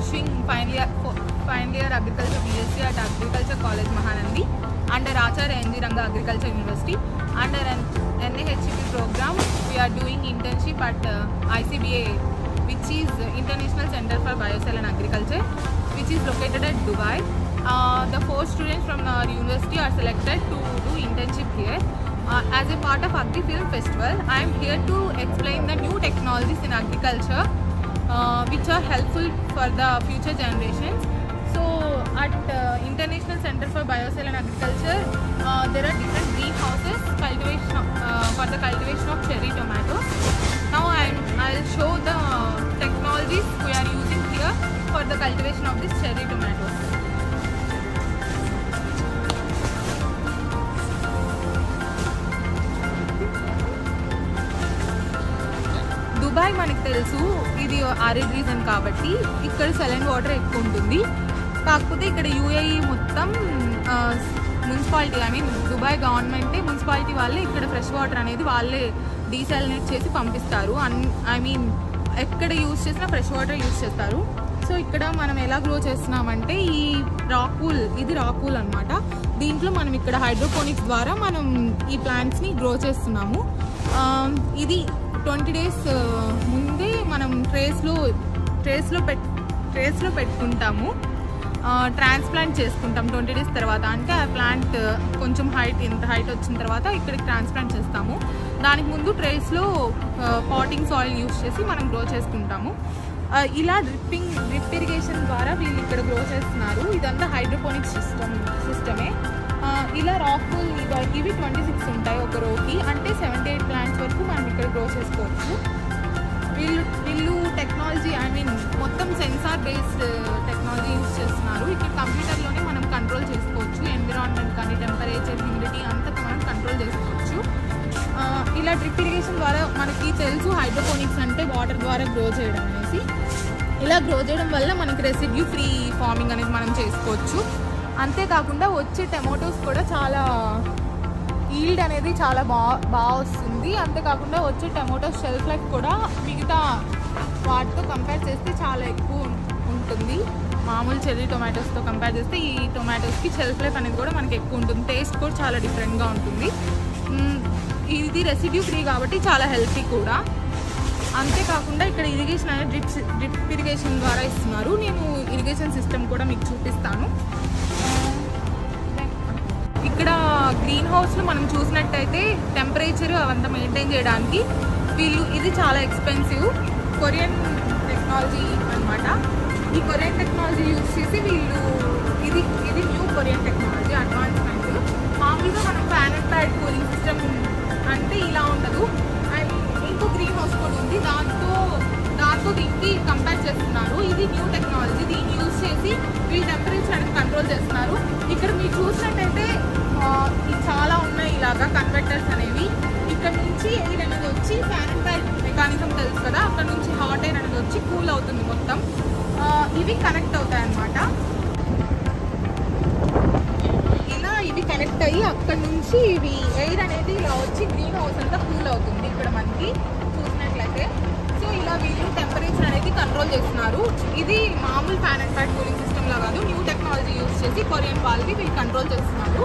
pursuing final year agriculture BSc at Agriculture College Mahanandi under Acharya N.G. Ranga Agriculture University. Under an NAHP program, we are doing internship at ICBA, which is International Center for Biocell and Agriculture, which is located at Dubai. The 4 students from our university are selected to do internship here. As a part of Agri Film Festival, I am here to explain the new technologies in agriculture which are helpful for the future generations. So at International Center for Biocell and Agriculture, there are different greenhouses for the cultivation of cherry tomatoes. Now I'll show the technologies we are using here for the cultivation of these cherry tomatoes. Dubai మనకు తెలుసు ఇది arid reason కాబట్టి ఇక్కడ saline water ఎక్కువ ఉంటుంది. కాకపోతే ఇక్కడ UAE మొత్తం మున్సిపాలిటీ ఐ మీన్ దుబాయ్ గవర్నమెంటే మున్సిపాలిటీ వాళ్ళే ఇక్కడ ఫ్రెష్ వాటర్ అనేది వాళ్ళే డీసాలినేట్ చేసి పంపిస్తారు. ఐ మీన్ ఎక్కడ యూజ్ చేసినా ఫ్రెష్ వాటర్ యూజ్ చేస్తారు. సో ఇక్కడ మనం ఎలా గ్రో చేస్తున్నామంటే ఈ రాక్ పూల్ అనమాట. దీంట్లో మనం ఇక్కడ హైడ్రోపోనిక్స్ ద్వారా మనం ఈ ప్లాంట్స్ని గ్రో చేస్తున్నాము. ఇది 20 days ముందే మనం ట్రేస్లో పెట్టుకుంటాము. ట్రాన్స్ప్లాంట్ చేసుకుంటాం 20 days తర్వాత. అంటే ఆ ప్లాంట్ కొంచెం ఇంత హైట్ వచ్చిన తర్వాత ఇక్కడికి ట్రాన్స్ప్లాంట్ చేస్తాము. దానికి ముందు ట్రేస్లో పాటింగ్ సాయిల్ యూజ్ చేసి మనం గ్రో చేసుకుంటాము. ఇలా డ్రిప్ ఇరిగేషన్ ద్వారా వీళ్ళు ఇక్కడ గ్రో చేస్తున్నారు. ఇదంతా హైడ్రోపోనిక్ సిస్టమే. ఇలా రాక్ పూల్ ఇవి 26 ఉంటాయి ఒక రోకి. అంటే 78 ప్లాంట్స్ వరకు మనం ఇక్కడ గ్రో చేసుకోవచ్చు. వీళ్ళు టెక్నాలజీ ఐ మీన్ మొత్తం సెన్సార్ బేస్డ్ టెక్నాలజీ యూజ్ చేస్తున్నారు. ఇక్కడ కంప్యూటర్లోనే మనం కంట్రోల్ చేసుకోవచ్చు. ఎన్విరాన్మెంట్ కానీ టెంపరేచర్, హ్యూమిడిటీ అంతా మనం కంట్రోల్ చేసుకోవచ్చు. ఇలా డ్రిప్ ఇరిగేషన్ ద్వారా మనకి తెలుసు హైడ్రోపోనిక్స్ అంటే వాటర్ ద్వారా గ్రో చేయడం అనేసి. ఇలా గ్రో చేయడం వల్ల మనకి రెసిడ్యూ ఫ్రీ ఫార్మింగ్ అనేది మనం చేసుకోవచ్చు. అంతేకాకుండా వచ్చే టమాటోస్ కూడా చాలా ఈల్డ్ అనేది చాలా బాగా వస్తుంది. అంతేకాకుండా వచ్చే టమాటోస్ షెల్ఫ్ లైఫ్ కూడా మిగతా వాటితో కంపేర్ చేస్తే చాలా ఎక్కువ ఉంటుంది. మామూలు చెర్రీ టొమాటోస్తో కంపేర్ చేస్తే ఈ టొమాటోస్కి షెల్ఫ్ లైఫ్ అనేది కూడా మనకి ఎక్కువ ఉంటుంది. టేస్ట్ కూడా చాలా డిఫరెంట్గా ఉంటుంది. ఇది రెసిడ్యూ ఫ్రీ కాబట్టి చాలా హెల్తీ కూడా. అంతేకాకుండా ఇక్కడ ఇరిగేషన్ అనేది డ్రిప్ ఇరిగేషన్ ద్వారా ఇస్తున్నారు. నేను ఇరిగేషన్ సిస్టమ్ కూడా మీకు చూపిస్తాను. ఇక్కడ గ్రీన్ హౌస్లో మనం చూసినట్టయితే టెంపరేచర్ అవంతా మెయింటైన్ చేయడానికి ఇది చాలా ఎక్స్పెన్సివ్ కొరియన్ టెక్నాలజీ అనమాట. ఈ కొరియన్ టెక్నాలజీ యూజ్ చేసి ఇది న్యూ కొరియన్ టెక్నాలజీ అడ్వాన్స్మెంట్. మామూలుగా మనం fan and pad cooling system అంటే ఇలా ఉండదు. అండ్ ఇంకో గ్రీన్ హౌస్ కూడా ఉంది. దాంతో దీనికి కంపేర్ చేస్తున్నారు. ఇది న్యూ టెక్నాలజీ. దీన్ని యూజ్ చేసి వీళ్ళు టెంపరేచర్ అనేది కంట్రోల్ చేస్తున్నారు. ఇక్కడ మీరు చూసినట్టయితే చాలా ఉన్నాయి ఇలాగా కన్వర్టర్స్ అనేవి. ఇక్కడ నుంచి ఎయిర్ అనేది వచ్చి ఫ్యాన్ అండ్ ప్యాడ్ మెకానిజం తెలుసు కదా, అక్కడ నుంచి హాట్ ఎయిర్ అనేది వచ్చి కూల్ అవుతుంది మొత్తం. ఇవి కనెక్ట్ అవుతాయి అన్నమాట. ఇలా ఇవి కనెక్ట్ అయ్యి అక్కడ నుంచి ఇవి ఎయిర్ అనేది ఇలా వచ్చి గ్రీన్ హౌస్ అంతా కూల్ అవుతుంది ఇక్కడ మనకి చూసినట్లయితే. సో ఇలా వీళ్ళు టెంపరేచర్ అనేది కంట్రోల్ చేస్తున్నారు. ఇది మామూలు ఫ్యాన్ అండ్ ప్యాడ్ కూలింగ్ సిస్టమ్లా కాదు, న్యూ టెక్నాలజీ యూజ్ చేసి కొరియన్ వాళ్ళకి వీళ్ళు కంట్రోల్ చేస్తున్నారు.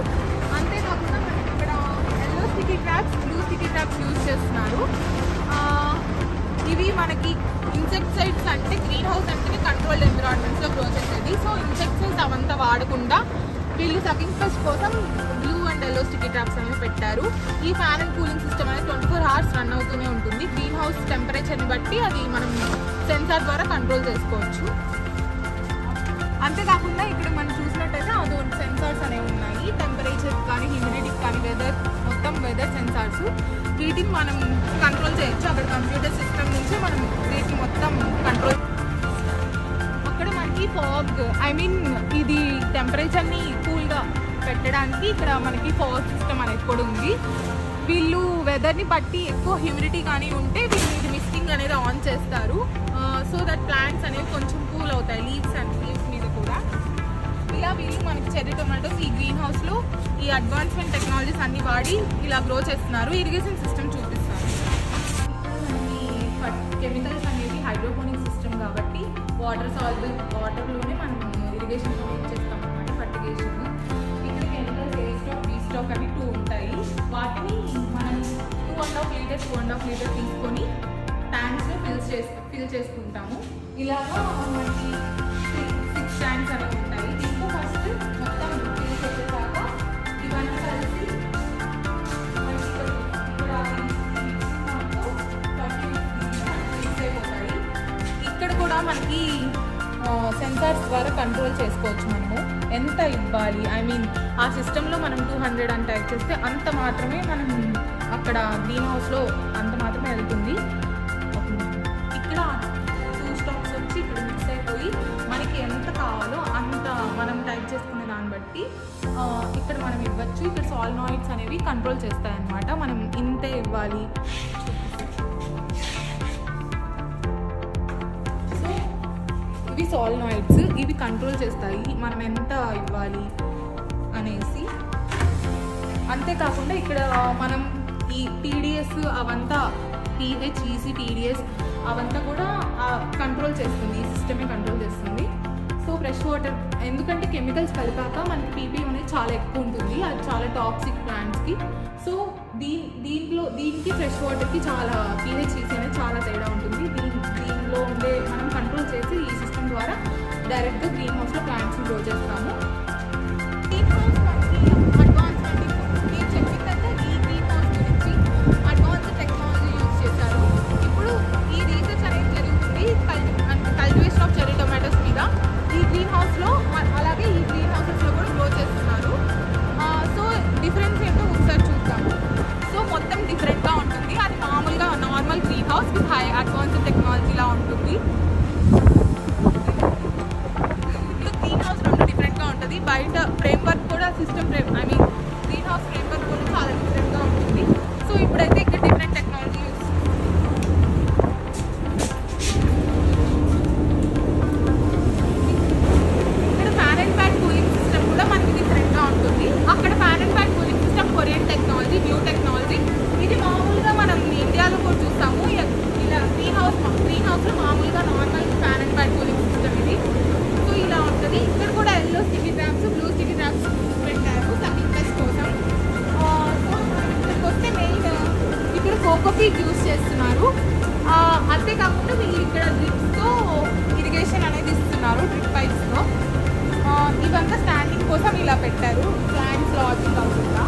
అంతేకాకుండా మనకి ఇక్కడ yellow sticky traps, blue sticky traps use చేస్తున్నారు. ఇవి మనకి ఇన్సెక్టిసైడ్స్ అంటే గ్రీన్ హౌస్ అంటేనే కంట్రోల్డ్ ఎన్విరాన్మెంట్స్లో గ్రో చేసేది. సో ఇన్సెక్టిసైడ్స్ అవంతా వాడకుండా వీళ్ళు సకింగ్ పెస్ట్ కోసం blue and yellow sticky traps అనేవి పెట్టారు. ఈ ఫ్యాన్ అండ్ కూలింగ్ సిస్టమ్ అనేది 24 hours రన్ అవుతూనే ఉంటుంది. గ్రీన్ హౌస్ టెంపరేచర్ని బట్టి అది మనం సెన్సార్ ద్వారా కంట్రోల్ చేసుకోవచ్చు. అంతేకాకుండా ఇక్కడ మనం చూసినట్టయితే అది సెన్సార్స్ అనేవి ఉన్నాయి. టెంపరేచర్ కానీ హ్యూమిడిటీ కానీ మొత్తం వెదర్ సెన్సార్స్. వీటిని మనం కంట్రోల్ చేయొచ్చు. అక్కడ కంప్యూటర్ సిస్టమ్ నుంచి మనం వీటిని మొత్తం కంట్రోల్. అక్కడ మనకి ఫాగ్ ఐ మీన్ ఇది టెంపరేచర్ని కూల్గా పెట్టడానికి ఇక్కడ మనకి ఫాగ్ సిస్టమ్ అనేది కూడా ఉంది. వీళ్ళు వెదర్ని బట్టి ఎక్కువ హ్యూమిడిటీ కానీ ఉంటే వీళ్ళు ఇది మిస్టింగ్ అనేది ఆన్ చేస్తారు. సో దట్ ప్లాంట్స్ అనేవి కొంచెం కూల్ అవుతాయి. లీవ్స్ మీద కూడా ఇలా వీళ్ళు మనకి చెర్రీ టొమాటోస్ ఈ గ్రీన్ హౌస్లో ఈ అడ్వాన్స్మెంట్ టెక్నాలజీస్ అన్ని వాడి ఇలా గ్రో చేస్తున్నారు. ఇరిగేషన్ సిస్టమ్ చూపిస్తారు. కెమికల్స్ అనేవి హైడ్రోపోనిక్ సిస్టమ్ కాబట్టి వాటర్ సాల్బుల్ వాటర్లోనే మనం ఇరిగేషన్ చేస్తాం అన్నమాట, ఫర్టిగేషన్. ఇక్కడ కెమికల్స్ ఏ స్టాక్ బి స్టాక్ అని 2 ఉంటాయి. వాటిని మనం 2.5 లీటర్ తీసుకొని ట్యాంక్స్లో ఫిల్ చేసుకుంటాము. ఇలాగా మనకి 6 ట్యాంక్స్ అనేవి ఉంటాయి. దీంట్లో ఫస్ట్ మొత్తం ఫిల్ చేసేసాక ఇవన్నీ కలిసి ఇక్కడ కూడా మనకి సెన్సార్స్ ద్వారా కంట్రోల్ చేసుకోవచ్చు. మనము ఎంత ఇవ్వాలి, ఐ మీన్ ఆ సిస్టంలో మనం 200 అని టైప్ చేస్తే అంత మాత్రమే మనం అక్కడ గ్రీన్ హౌస్లో అంత మాత్రమే వెళ్తుంది. ఇక్కడ 2 స్టాక్స్ వచ్చి ఇక్కడ మిక్స్ అయిపోయి మనకి ఎంత కావాలో అంత మనం టైప్ చేసుకునే దాన్ని బట్టి ఇక్కడ మనం ఇవ్వచ్చు. ఇక్కడ సాల్నాయిడ్స్ అనేవి కంట్రోల్ చేస్తాయన్నమాట. మనం ఇంతే ఇవ్వాలి. ఇవి సాల్నాయిడ్స్, ఇవి కంట్రోల్ చేస్తాయి మనం ఎంత ఇవ్వాలి అనేసి. అంతేకాకుండా ఇక్కడ మనం ఈ టీడీఎస్ అవంతా pH, EC, TDS అవంతా కూడా కంట్రోల్ చేస్తుంది, ఈ సిస్టమే కంట్రోల్ చేస్తుంది. సో ఫ్రెష్ వాటర్ ఎందుకంటే కెమికల్స్ కలిపాక మనకి పీపీ అనేది చాలా ఎక్కువ ఉంటుంది, అది చాలా టాక్సిక్ ప్లాంట్స్కి. సో దీనికి ఫ్రెష్ వాటర్కి చాలా pH, EC అనేది చాలా తేడా ఉంటుంది. దీనిలో ఉండే మనం కంట్రోల్ చేసి ఈ సిస్టమ్ ద్వారా డైరెక్ట్గా గ్రీన్ హౌస్లో ప్లాంట్స్ని గ్రో చేస్తాము. గ్రీన్ హౌస్ అడ్వాన్స్ అండి. నేను చెప్పిందంటే ఈ గ్రీన్ హౌస్ గురించి అడ్వాన్స్ టెక్నాలజీ యూజ్ చేశారు. ఇప్పుడు ఈ రీసెర్చ్ అనేది జరుగుతుంది కల్టివేషన్ ఆఫ్ చెర్రీ టొమాటోస్ మీద. ఈ గ్రీన్ హౌస్లో అలాగే ఈ గ్రీన్ హౌసెస్లో కూడా గ్రో చేస్తున్నారు. సో డిఫరెన్స్ ఏంటో ఒకసారి చూద్దాము. సో మొత్తం డిఫరెంట్గా ఉంటుంది. అది మామూలుగా normal green house with high advanced టెక్నాలజీలా ఉంటుంది. గ్రీన్ హౌస్ 2 డిఫరెంట్గా ఉంటుంది. బయట ఫ్రేమ్వర్క్ కూడా system I mean green house framework కూడా చాలా డిఫరెంట్గా ఉంటుంది. సో ఇప్పుడైతే ఇక్కడ డిఫరెంట్ టెక్నాలజీ యూస్ ఇక్కడ fan and pad cooling system కూడా మనకి డిఫరెంట్గా ఉంటుంది. అక్కడ fan and pad cooling system Korean technology, new technology. ఇది మామూలుగా మనం ఇండియాలో కూడా చూస్తాము. ఇలా గ్రీన్ హౌస్లో మామూలుగా normal fan and pad cooling system ఇది. సో ఇలా ఉంటుంది. ఇక్కడ కూడా yellow sticky traps, blue sticky traps పెట్టారు సకింగ్ టెస్ట్ కోసం. సో ఇక్కడికి వస్తే మెయిన్ ఇక్కడ కోకోపీట్ యూజ్ చేస్తున్నారు. అంతేకాకుండా వీళ్ళు ఇక్కడ డ్రిప్స్తో ఇరిగేషన్ అనేది ఇస్తున్నారు, డ్రిప్ పైప్స్తో. ఇవంతా స్టాండింగ్ కోసం ఇలా పెట్టారు, ప్లాంట్స్ లాడ్జింగ్ కాకుండా.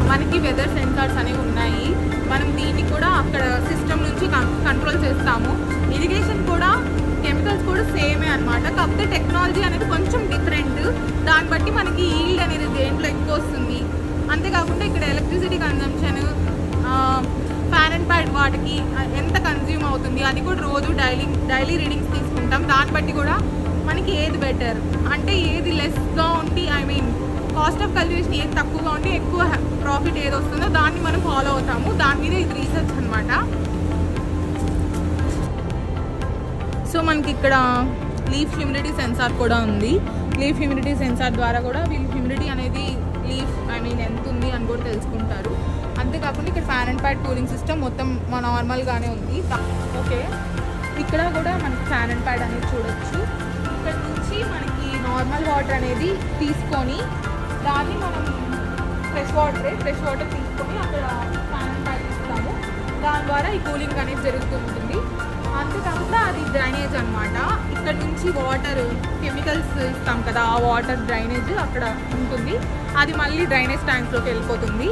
మనకి వెదర్ సెన్సార్స్ అనేవి ఉన్నాయి. మనం దీన్ని కూడా అక్కడ సిస్టమ్ నుంచి కంట్రోల్ చేస్తాము. ఇరిగేషన్ కూడా కెమికల్స్ కూడా సేమే అనమాట, కాకపోతే టెక్నాలజీ అనేది కొంచెం డిఫరెంట్. దాన్ని బట్టి మనకి ఈల్డ్ అనేది దేంట్లో ఎక్కువ వస్తుంది. అంతేకాకుండా ఇక్కడ electricity consumption, fan and pad వాటికి ఎంత కన్జ్యూమ్ అవుతుంది అది కూడా రోజు డైలీ రీడింగ్స్ తీసుకుంటాం. దాన్ని బట్టి కూడా మనకి ఏది బెటర్ అంటే ఏది లెస్గా ఉండి I mean cost of cultivation ఏది తక్కువగా ఉండి ఎక్కువ ప్రాఫిట్ ఏది వస్తుందో దాన్ని మనం ఫాలో అవుతాము. దాని మీద ఇది రీసెర్చ్ అనమాట. సో మనకి ఇక్కడ లీఫ్ హ్యూమిడిటీ సెన్సార్ కూడా ఉంది. లీఫ్ హ్యూమిడిటీ సెన్సార్ ద్వారా కూడా వీళ్ళు హ్యూమిడిటీ అనేది లీఫ్ ఐ మీన్ ఎంత ఉంది అని కూడా తెలుసుకుంటారు. అంతేకాకుండా ఇక్కడ fan and pad cooling system మొత్తం నార్మల్గానే ఉంది. ఓకే, ఇక్కడ కూడా మనకి ఫ్యాన్ అండ్ ప్యాడ్ అనేది చూడొచ్చు. ఇక్కడ నుంచి మనకి నార్మల్ వాటర్ అనేది తీసుకొని దాన్ని మనం ఫ్రెష్ వాటర్ తీసుకొని అక్కడ ఫ్యాన్ అండ్ ప్యాడ్ ఇస్తాము. దాని ద్వారా ఈ కూలింగ్ అనేది జరుగుతూ ఉంటుంది. అంతేకాకుండా అది డ్రైనేజ్ అనమాట. ఇక్కడ నుంచి వాటర్ కెమికల్స్ ఇస్తాం కదా, ఆ వాటర్ డ్రైనేజ్ అక్కడ ఉంటుంది. అది మళ్ళీ డ్రైనేజ్ ట్యాంక్స్లోకి వెళ్ళిపోతుంది.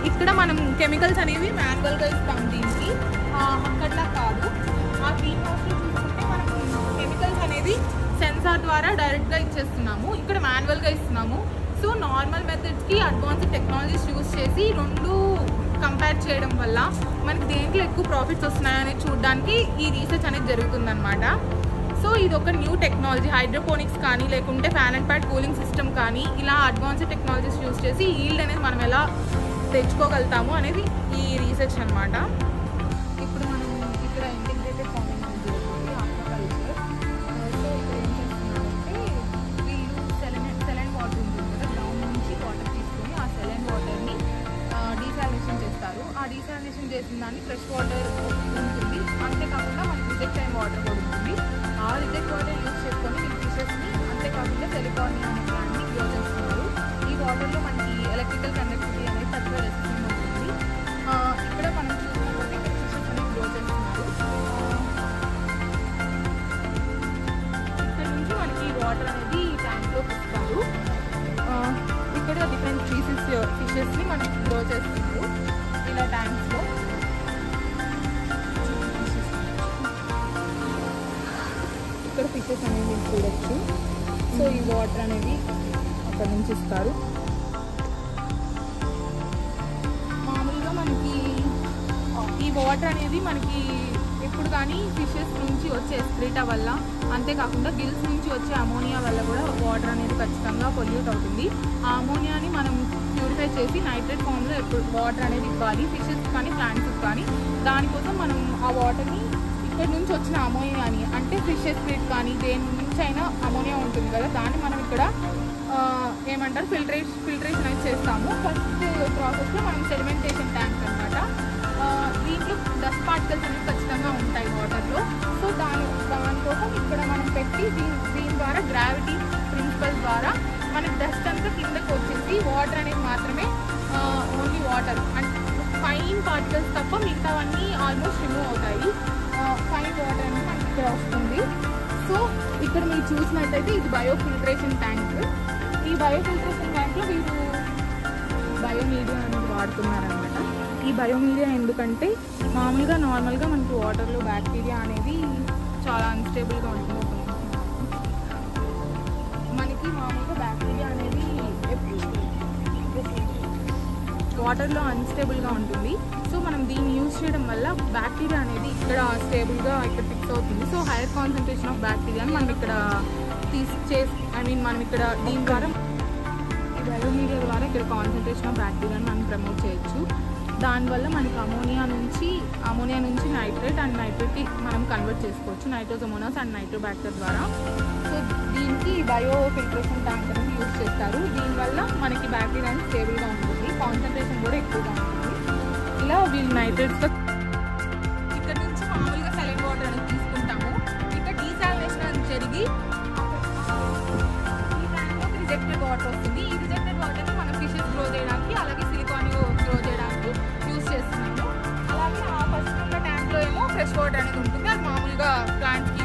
ఇక్కడ మనం కెమికల్స్ అనేవి మాన్యువల్గా ఇస్తాం దీనికి, అక్కడలా కాదు. ఆ గ్రీన్ హౌస్లో చూసుకుంటే మనం కెమికల్స్ అనేది సెన్సార్ ద్వారా డైరెక్ట్గా ఇచ్చేస్తున్నాము, ఇక్కడ మాన్యువల్గా ఇస్తున్నాము. సో నార్మల్ మెథడ్స్కి అడ్వాన్స్డ్ టెక్నాలజీస్ యూస్ చేసి 2 కంపేర్ చేయడం వల్ల మనకి దేంట్లో ఎక్కువ ప్రాఫిట్స్ వస్తున్నాయని చూడడానికి ఈ రీసెర్చ్ అనేది జరుగుతుందన్నమాట. సో ఇది ఒక న్యూ టెక్నాలజీ, హైడ్రోపోనిక్స్ కానీ లేకుంటే fan and pad cooling system కానీ ఇలా అడ్వాన్స్డ్ టెక్నాలజీస్ యూస్ చేసి ఈల్డ్ అనేది మనం ఎలా తెచ్చుకోగలుగుతాము అనేది ఈ రీసెర్చ్ అనమాట. ఇప్పుడు మనం ఇక్కడ ఇంటిగ్రేటెడ్ ఫార్మింగ్ అనేది జరుగుతుంది, ఆక్వాకల్చర్. సో ఇక్కడ ఏం చేస్తున్నారంటే వీళ్ళు సెలైన్ వాటర్ ఉంటుంది కదా, గ్రౌండ్ నుంచి వాటర్ తీసుకొని ఆ సెలైన్ వాటర్ని డీసాలినేషన్ చేస్తారు. ఆ డీసాలినేషన్ చేసిన దాన్ని ఫ్రెష్ వాటర్ ఉంటుంది. అంతేకాకుండా మనకి రిజెక్ట్ అయిన వాటర్ కూడా ఉంటుంది. ఆ రిజెక్ట్ వాటర్ యూజ్ చేసుకొని ఈ ఫిషెస్ని, అంతేకాకుండా సెలికానియా అనే ప్లాంట్ని గ్రో చేస్తున్నారు. ఈ వాటర్లో మనకి ఎలక్ట్రికల్ కండక్టివిటీ అనేది తక్కువ రెసిస్టెంట్ ఉంటుంది. ఇక్కడ మనం చూసినట్లయితే ఇక్కడ ఫిషెస్ అనేది గ్రో చేస్తున్నారు. ఇక్కడ నుంచి మనకి వాటర్ అనేది ట్యాంక్లో ఇస్తారు. ఇక్కడ డిఫరెంట్ ఫిషెస్ని మనకి గ్రో చేస్తున్నారు ఇలా ట్యాంక్స్లో. ఇక్కడ ఫిషెస్ అనేవి చూడొచ్చు. సో ఈ వాటర్ అనేది అక్కడ నుంచి ఇస్తారు. మామూలుగా మనకి ఈ వాటర్ అనేది మనకి ఎప్పుడు కానీ ఫిషెస్ నుంచి వచ్చే ఎస్క్రీటా వల్ల, అంతేకాకుండా గిల్స్ నుంచి వచ్చే అమోనియా వల్ల కూడా వాటర్ అనేది ఖచ్చితంగా పొల్యూట్ అవుతుంది. ఆ అమోనియాని మనం ప్యూరిఫై చేసి నైట్రేట్ ఫామ్లో ఎప్పుడు వాటర్ అనేది ఇవ్వాలి ఫిషెస్ కానీ ప్లాంట్స్కి కానీ. దానికోసం మనం ఆ వాటర్ని ఇక్కడ నుంచి వచ్చిన అమోనియాని, అంటే ఫిష్ ఎస్క్రీట్ కానీ దేని నుంచి అయినా అమోనియా ఉంటుంది కదా, దాన్ని మనం ఇక్కడ ఏమంటారు ఫిల్టరేషన్ అయితే చేస్తాము. ఫస్ట్ ప్రాసెస్లో మనం సెడిమెంటేషన్ ట్యాంక్ అనమాట. దీంట్లో డస్ట్ పార్టికల్స్ అనేవి ఖచ్చితంగా ఉంటాయి వాటర్లో. సో దానికోసం ఇక్కడ మనం పెట్టి దీని ద్వారా గ్రావిటీ ప్రిన్సిపల్ ద్వారా మనకి డస్ట్ అంతా కిందకు వచ్చేసి వాటర్ అనేది మాత్రమే only water and fine particles తప్ప మిగతావన్నీ ఆల్మోస్ట్ రిమూవ్ అవుతాయి. ఫైన్ వాటర్ అనేది మనకి ఇక్కడ వస్తుంది. సో ఇక్కడ మీరు చూసినట్టయితే ఇది బయోఫిల్ట్రేషన్ ట్యాంక్. ఈ బయోఫిల్ట్రేషన్ ట్యాంక్లో వీరు బయోమీడియా అనేది వాడుతున్నారనమాట. ఈ బయోమీడియా ఎందుకంటే నార్మల్గా మనకి వాటర్లో బ్యాక్టీరియా అనేది చాలా అన్స్టేబుల్గా ఉంటుంది. మనకి మామూలుగా బ్యాక్టీరియా అనేది వాటర్లో అన్స్టేబుల్గా ఉంటుంది. సో మనం దీన్ని యూజ్ చేయడం వల్ల బ్యాక్టీరియా అనేది ఇక్కడ స్టేబుల్గా ఇక్కడ ఫిక్స్ అవుతుంది. సో హైయర్ కాన్సన్ట్రేషన్ ఆఫ్ బ్యాక్టీరియాని మనం ఇక్కడ మనం ఇక్కడ దీని ద్వారా ఈ బయోమీడియా ద్వారా ఇక్కడ కాన్సన్ట్రేషన్ ఆఫ్ బ్యాక్టీరియాని మనం ప్రమోట్ చేయొచ్చు. దానివల్ల మనకి అమోనియా నుంచి నైట్రేట్ అండ్ నైట్రేట్కి మనం కన్వర్ట్ చేసుకోవచ్చు, నైట్రోజోమోనాస్ అండ్ నైట్రోబ్యాక్టర్ ద్వారా. సో దీనికి బయో ఫిల్ట్రేషన్ ట్యాంక్ అనేది యూజ్ చేస్తారు. దీనివల్ల మనకి బ్యాక్టీరియా అనేది స్టేబుల్గా ఉంటుంది, కాన్సన్ట్రేషన్ కూడా ఎక్కువగా ఉంటుంది. ఇలా వీళ్ళు నైట్రేట్స్తో ఇక్కడ నుంచి మామూలుగా సెలైన్ వాటర్ అనేది తీసుకుంటాము. ఇక్కడ డీసాలినేషన్ అనేది జరిగి ఈ ట్యాంక్లో రిజెక్టెడ్ వాటర్ వస్తుంది. ఈ రిజెక్టెడ్ వాటర్ని మనం ఫిషెస్ గ్రో చేయడానికి, అలాగే సిలికానియా గ్రో చేయడానికి యూజ్ చేస్తున్నాము. అలాగే ఆ ఫస్ట్ ఉన్న ట్యాంక్లో ఏమో ఫ్రెష్ వాటర్ అనేది ఉంటుంది. అది మామూలుగా ప్లాంట్స్కి